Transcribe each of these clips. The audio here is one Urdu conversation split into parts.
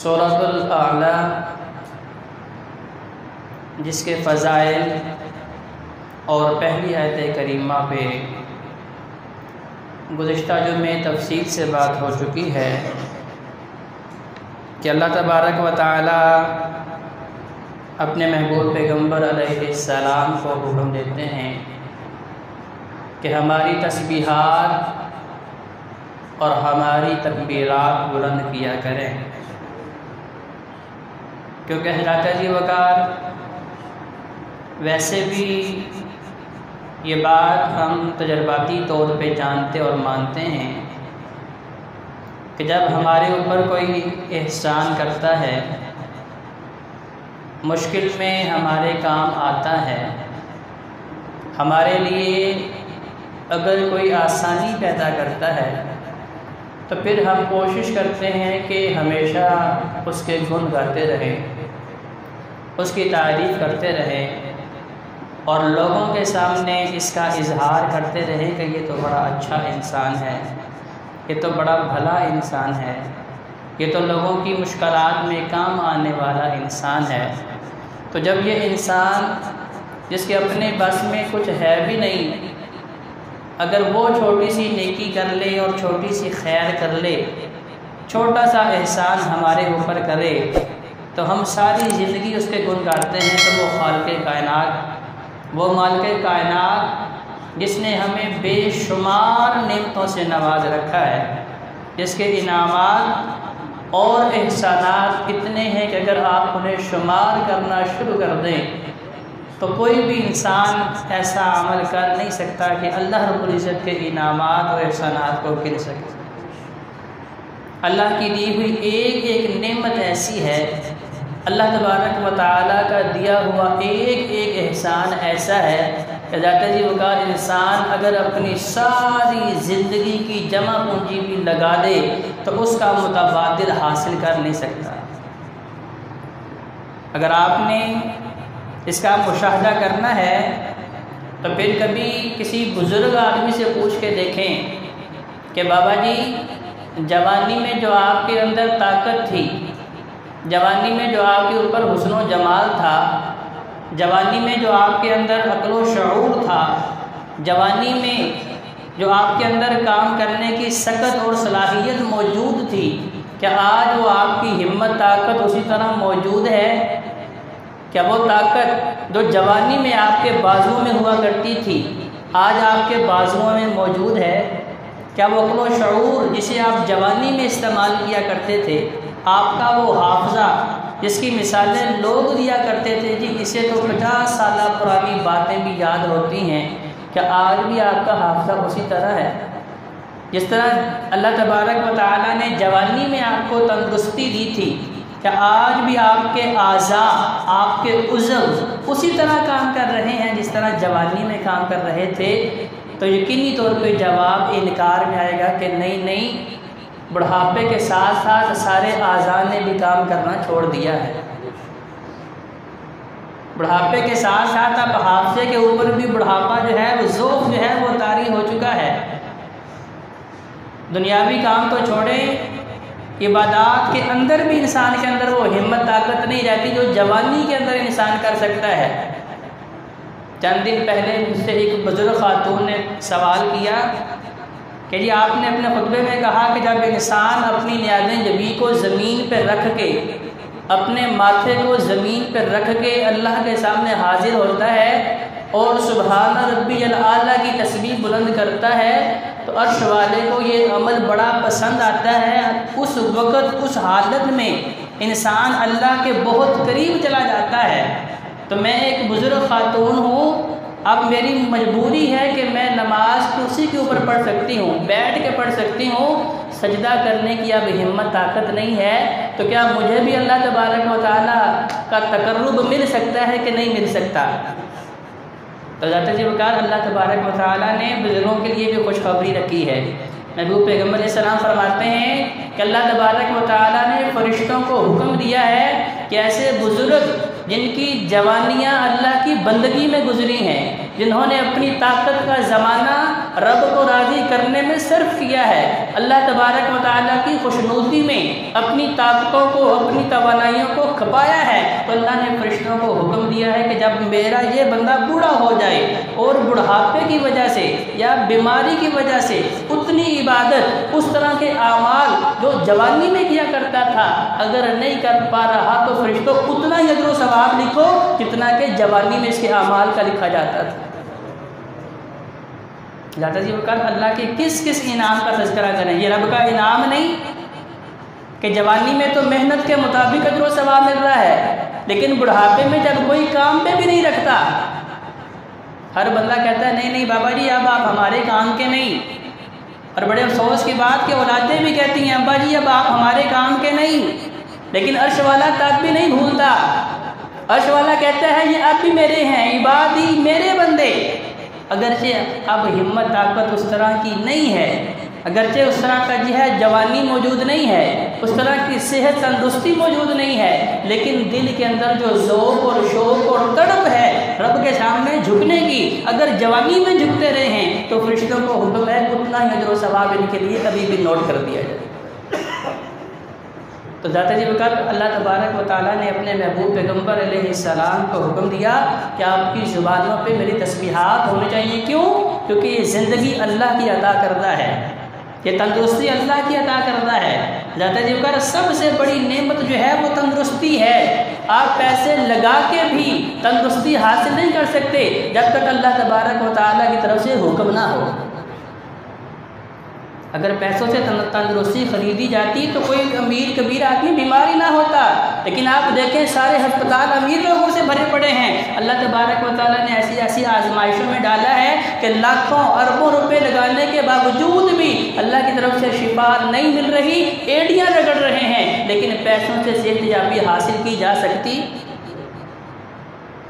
سورۃ الاعلیٰ جس کے فضائل اور پہلی آیت کریمہ پہ گزشتہ جمعے تفصیل سے بات ہو چکی ہے کہ اللہ تبارک و تعالی اپنے محبوب پیغمبر علیہ السلام کو حکم دیتے ہیں کہ ہماری تسبیحات اور ہماری تکبیرات بلند کیا کریں، کیونکہ حضرت جی وقار ویسے بھی یہ بات ہم تجرباتی طور پہ جانتے اور مانتے ہیں کہ جب ہمارے اوپر کوئی احسان کرتا ہے، مشکل میں ہمارے کام آتا ہے، ہمارے لیے اگر کوئی آسانی پیدا کرتا ہے تو پھر ہم کوشش کرتے ہیں کہ ہمیشہ اس کے گن گاتے رہیں، اس کی تعریف کرتے رہیں اور لوگوں کے سامنے اس کا اظہار کرتے رہیں کہ یہ تو بڑا اچھا انسان ہے، یہ تو بڑا بھلا انسان ہے، یہ تو لوگوں کی مشکلات میں کام آنے والا انسان ہے۔ تو جب یہ انسان جس کے اپنے بس میں کچھ ہے بھی نہیں، اگر وہ چھوٹی سی نیکی کر لے اور چھوٹی سی خیر کر لے، چھوٹا سا احسان ہمارے اوپر کرے تو ہم ساری زندگی اس کے گن گاتے ہیں۔ تو وہ خالق کائنات، وہ مالک کائنات جس نے ہمیں بے شمار نعمتوں سے نواز رکھا ہے، جس کے انعامات اور احسانات اتنے ہیں کہ اگر آپ انہیں شمار کرنا شروع کر دیں تو کوئی بھی انسان ایسا عمل کر نہیں سکتا کہ اللہ رب العزت کے انعامات اور احسانات کو گن سکے۔ اللہ کی دی ہوئی ایک ایک نعمت ایسی ہے، اللہ تبارک و تعالیٰ کا دیا ہوا ایک ایک احسان ایسا ہے کہ ذات جی وقار انسان اگر اپنی ساری زندگی کی جمع پونجی بھی لگا دے تو اس کا متبادل حاصل کر نہیں سکتا۔ اگر آپ نے اس کا مشاہدہ کرنا ہے تو پھر کبھی کسی بزرگ آدمی سے پوچھ کے دیکھیں کہ بابا جی جوانی میں جو آپ کے اندر طاقت تھی، جوانی میں جو آپ کے اوپر حسن و جمال تھا، جوانی میں جو آپ کے اندر عقل و شعور تھا، جوانی میں جو آپ کے اندر کام کرنے کی سکت اور صلاحیت موجود تھی، کیا آج وہ آپ کی ہمت طاقت اسی طرح موجود ہے؟ کیا وہ طاقت جو جوانی میں آپ کے بازوؤں میں ہوا کرتی تھی آج آپ کے بازوؤں میں موجود ہے؟ کیا وہ عقل و شعور جسے آپ جوانی میں استعمال کیا کرتے تھے، آپ کا وہ حافظہ جس کی مثالیں لوگ دیا کرتے تھے جی اسے تو 50 سالہ پرانی باتیں بھی یاد ہوتی ہیں، کیا آج بھی آپ کا حافظہ اسی طرح ہے؟ جس طرح اللہ تبارک و تعالیٰ نے جوانی میں آپ کو تندرستی دی تھی، کیا آج بھی آپ کے اعضاء، آپ کے عضو اسی طرح کام کر رہے ہیں جس طرح جوانی میں کام کر رہے تھے؟ تو یقینی طور پہ جواب انکار میں آئے گا کہ نہیں، بڑھاپے کے ساتھ ساتھ سارے اعضاء نے بھی کام کرنا چھوڑ دیا ہے۔ بڑھاپے کے ساتھ ساتھ اب حافظے کے اوپر بھی بڑھاپا جو ہے وہ ذوق جو ہے وہ طاری ہو چکا ہے۔ دنیاوی کام تو چھوڑیں، عبادات کے اندر بھی انسان کے اندر وہ ہمت طاقت نہیں رہتی جو جوانی کے اندر انسان کر سکتا ہے۔ چند دن پہلے مجھ سے ایک بزرگ خاتون نے سوال کیا کہ جی آپ نے اپنے خطبے میں کہا کہ جب انسان اپنی نیازیں جبی کو زمین پہ رکھ کے، اپنے ماتھے کو زمین پہ رکھ کے اللہ کے سامنے حاضر ہوتا ہے اور سبحان ربی الاعلیٰ کی تسبیح بلند کرتا ہے تو عرش والے کو یہ عمل بڑا پسند آتا ہے۔ اس وقت اس حالت میں انسان اللہ کے بہت قریب چلا جاتا ہے۔ تو میں ایک بزرگ خاتون ہوں، اب میری مجبوری ہے کہ میں نماز کرسی کے اوپر پڑھ سکتی ہوں، بیٹھ کے پڑھ سکتی ہوں، سجدہ کرنے کی اب ہمت طاقت نہیں ہے، تو کیا مجھے بھی اللہ تبارک و تعالیٰ کا تقرب مل سکتا ہے کہ نہیں مل سکتا؟ تو ذات جی وقار اللہ تبارک و تعالیٰ نے بزرگوں کے لیے بھی خوشخبری رکھی ہے۔ محبوب پیغمبر علیہ السلام فرماتے ہیں کہ اللہ تبارک و تعالیٰ نے فرشتوں کو حکم دیا ہے کہ ایسے بزرگ جن کی جوانیاں اللہ کی بندگی میں گزری ہیں، جنہوں نے اپنی طاقت کا زمانہ رب کو راضی کرنے میں صرف کیا ہے، اللہ تبارک و تعالیٰ کی خوشنودی میں اپنی طاقتوں کو، اپنی توانائیوں کو کھپایا ہے، تو اللہ نے فرشتوں کو حکم دیا ہے کہ جب میرا یہ بندہ بوڑھا ہو جائے اور بڑھاپے کی وجہ سے یا بیماری کی وجہ سے اتنی عبادت، اس طرح کے اعمال جو جوانی میں کیا کرتا تھا اگر نہیں کر پا رہا تو فرشتوں اتنا ہی اجر و ثواب لکھو جتنا کہ جوانی میں اس کے اعمال کا لکھا جاتا تھا۔ جاتا جی وقت اللہ کے کس کس انعام کا تذکرہ کریں، یہ رب کا انعام نہیں کہ جوانی میں تو محنت کے مطابق اجر و ثواب مل رہا ہے، لیکن بڑھاپے میں جب کوئی کام پہ بھی نہیں رکھتا، ہر بندہ کہتا ہے نہیں نہیں بابا جی اب آپ ہمارے کام کے نہیں، اور بڑے افسوس کی بات کہ اولادیں بھی کہتی ہیں ابا جی اب آپ ہمارے کام کے نہیں، لیکن عرش والا تک بھی نہیں بھولتا، عرش والا کہتا ہے یہ اب بھی میرے ہیں، عبادی میرے بندے، اگرچہ اب ہمت طاقت اس طرح کی نہیں ہے، اگرچہ اس طرح کا جو ہے جوانی موجود نہیں ہے، اس طرح کی صحت تندرستی موجود نہیں ہے، لیکن دل کے اندر جو ذوق اور شوق اور تڑپ ہے رب کے سامنے جھکنے کی، اگر جوانی میں جھکتے رہے ہیں تو فرشتوں کو حکم ہے اتنا ہی اجر و ثواب ان کے لیے ابھی بھی نوٹ کر دیا جائے۔ تو ذات جی وقت اللہ تبارک و تعالیٰ نے اپنے محبوب پیغمبر علیہ السلام کو حکم دیا کہ آپ کی زبانوں پہ میری تسبیحات ہونی چاہیے، کیوں؟ کیونکہ یہ زندگی اللہ کی عطا کردہ ہے، یہ تندرستی اللہ کی عطا کردہ ہے۔ ذات جی وقت سب سے بڑی نعمت جو ہے وہ تندرستی ہے، آپ پیسے لگا کے بھی تندرستی حاصل نہیں کر سکتے جب تک اللہ تبارک و تعالیٰ کی طرف سے حکم نہ ہو۔ اگر پیسوں سے تندرستی خریدی جاتی تو کوئی امیر کبیر آدمی بیماری نہ ہوتا، لیکن آپ دیکھیں سارے ہسپتال امیر لوگوں سے بھرے پڑے ہیں۔ اللہ تبارک و تعالیٰ نے ایسی ایسی آزمائشوں میں ڈالا ہے کہ لاکھوں اربوں روپے لگانے کے باوجود بھی اللہ کی طرف سے شفا نہیں مل رہی، ایڑیاں رگڑ رہے ہیں، لیکن پیسوں سے صحت یابی حاصل کی جا سکتی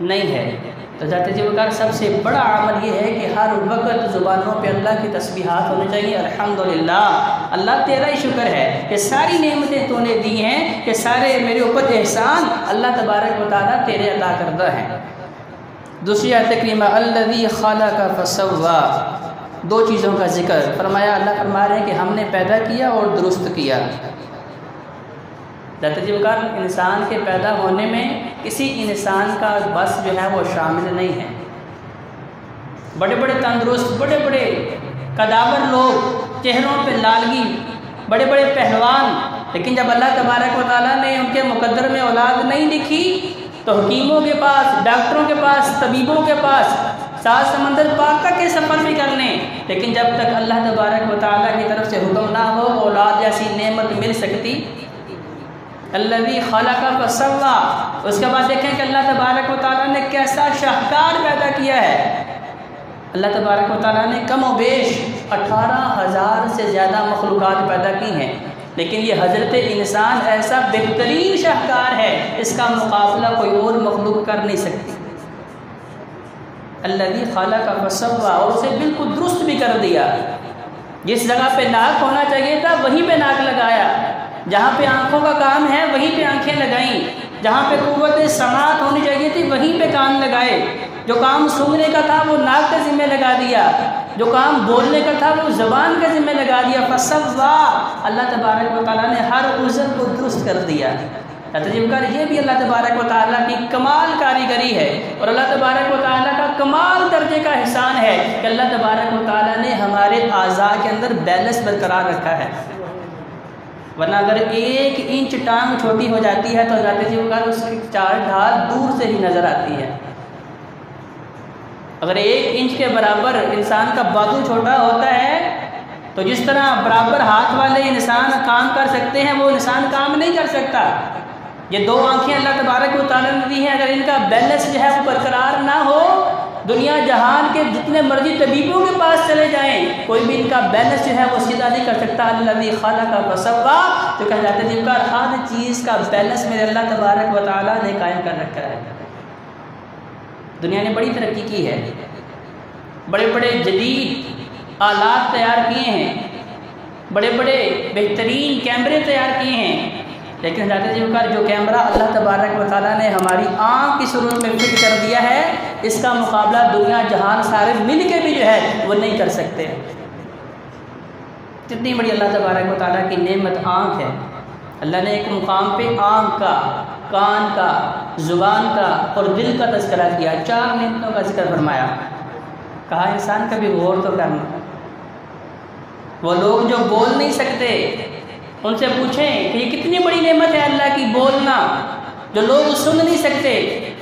نہیں ہے۔ تو ذات جی وقار سب سے بڑا عمل یہ ہے کہ ہر وقت زبانوں پہ اللہ کی تسبیحات ہونے چاہیے۔ الحمدللہ، اللہ تیرا ہی شکر ہے کہ ساری نعمتیں تو نے دی ہیں، کہ سارے میرے اوپر احسان اللہ تبارک و تعالیٰ تیرے عطا کردہ ہیں۔ دوسری آیت کریمہ الذی خلق فسوی، دو چیزوں کا ذکر فرمایا۔ اللہ فرما رہے ہیں کہ ہم نے پیدا کیا اور درست کیا۔ ذات جی وقار انسان کے پیدا ہونے میں کسی انسان کا بس جو ہے وہ شامل نہیں ہے۔ بڑے بڑے تندرست، بڑے بڑے قداور لوگ، چہروں پہ لالگی، بڑے بڑے پہلوان، لیکن جب اللہ تبارک و تعالیٰ نے ان کے مقدر میں اولاد نہیں لکھی تو حکیموں کے پاس، ڈاکٹروں کے پاس، طبیبوں کے پاس، سات سمندر پار تک کے سفر بھی کرنے، لیکن جب تک اللہ تبارک و تعالیٰ کی طرف سے حکم نہ ہو اولاد جیسی نعمت مل سکتی۔ الذی خلق فسوی، اس کے بعد دیکھیں کہ اللہ تبارک و تعالیٰ نے کیسا شاہکار پیدا کیا ہے۔ اللہ تبارک و تعالیٰ نے کم و بیش 18,000 سے زیادہ مخلوقات پیدا کی ہیں، لیکن یہ حضرت انسان ایسا بہترین شاہکار ہے، اس کا مقابلہ کوئی اور مخلوق کر نہیں سکتی۔ الذی خلق فسوی، اور اسے بالکل درست بھی کر دیا، جس جگہ پہ ناک ہونا چاہیے تھا وہیں پہ ناک لگایا، جہاں پہ آنکھوں کا کام ہے وہیں پہ آنکھیں لگائیں، جہاں پہ قوت سماعت ہونی چاہیے تھی وہیں پہ کان لگائے، جو کام سونگنے کا تھا وہ ناک کے ذمہ لگا دیا، جو کام بولنے کا تھا وہ زبان کے ذمہ لگا دیا۔ فسوی، اللہ تبارک و تعالیٰ نے ہر عضو کو درست کر دیا۔ یہ بھی اللہ تبارک و تعالیٰ کی کمال کاریگری ہے، اور اللہ تبارک و تعالیٰ کا کمال درجے کا احسان ہے کہ اللہ تبارک و تعالیٰ نے ہمارے اعضاء کے اندر بیلنس برقرار رکھا ہے، ورنہ اگر 1 انچ ٹانگ چھوٹی ہو جاتی ہے تو ذات جی وقار اس کی 4 ڈھال دور سے ہی نظر آتی ہے۔ اگر 1 انچ کے برابر انسان کا بازو چھوٹا ہوتا ہے تو جس طرح برابر ہاتھ والے انسان کام کر سکتے ہیں وہ انسان کام نہیں کر سکتا۔ یہ 2 آنکھیں اللہ تبارک و تعالیٰ نے دی ہیں، اگر ان کا بیلنس جو ہے وہ برقرار نہ ہو، دنیا جہان کے جتنے مرضی طبیبوں کے پاس چلے جائیں کوئی بھی ان کا بیلنس جو ہے وہ سیدھا نہیں کر سکتا۔ الذی خلق فسوی، تو کہا جاتا ہے کہ ہر چیز کا بیلنس میرے اللہ تبارک و تعالیٰ نے قائم کر رکھا ہے۔ دنیا نے بڑی ترقی کی ہے، بڑے بڑے جدید آلات تیار کیے ہیں، بڑے بڑے بہترین کیمرے تیار کیے ہیں، لیکن حضرت جی کا جو کیمرہ اللہ تبارک و تعالیٰ نے ہماری آنکھ کی صورت میں فٹ کر دیا ہے، اس کا مقابلہ دنیا جہان سارے مل کے بھی جو ہے وہ نہیں کر سکتے۔ کتنی بڑی اللہ تبارک و تعالیٰ کی نعمت آنکھ ہے۔ اللہ نے ایک مقام پہ آنکھ کا، کان کا، زبان کا اور دل کا تذکرہ کیا، 4 نعمتوں کا ذکر فرمایا۔ کہا انسان کبھی غور تو کرنا، وہ لوگ جو بول نہیں سکتے ان سے پوچھیں کہ یہ کتنی بڑی نعمت ہے اللہ کی بولنا، جو لوگ سن نہیں سکتے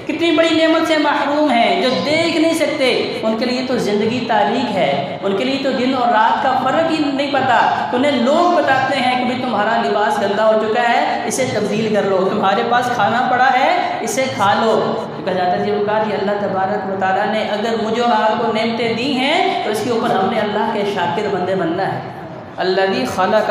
کتنی بڑی نعمت سے محروم ہیں، جو دیکھ نہیں سکتے ان کے لیے تو زندگی تاریک ہے، ان کے لیے تو دن اور رات کا فرق ہی نہیں پتہ۔ انہیں لوگ بتاتے ہیں کہ بھی تمہارا لباس گندا ہو چکا ہے، اسے تبدیل کر لو، تمہارے پاس کھانا پڑا ہے اسے کھا لو۔ تو کہا جاتا ہے جی وہ کہا کہ اللہ تبارک و تعالیٰ نے اگر مجھے اور آپ کو نعمتیں دی ہیں تو اس کے اوپر ہم نے اللہ کے شاکر بندے بننا ہے۔ الذی خلق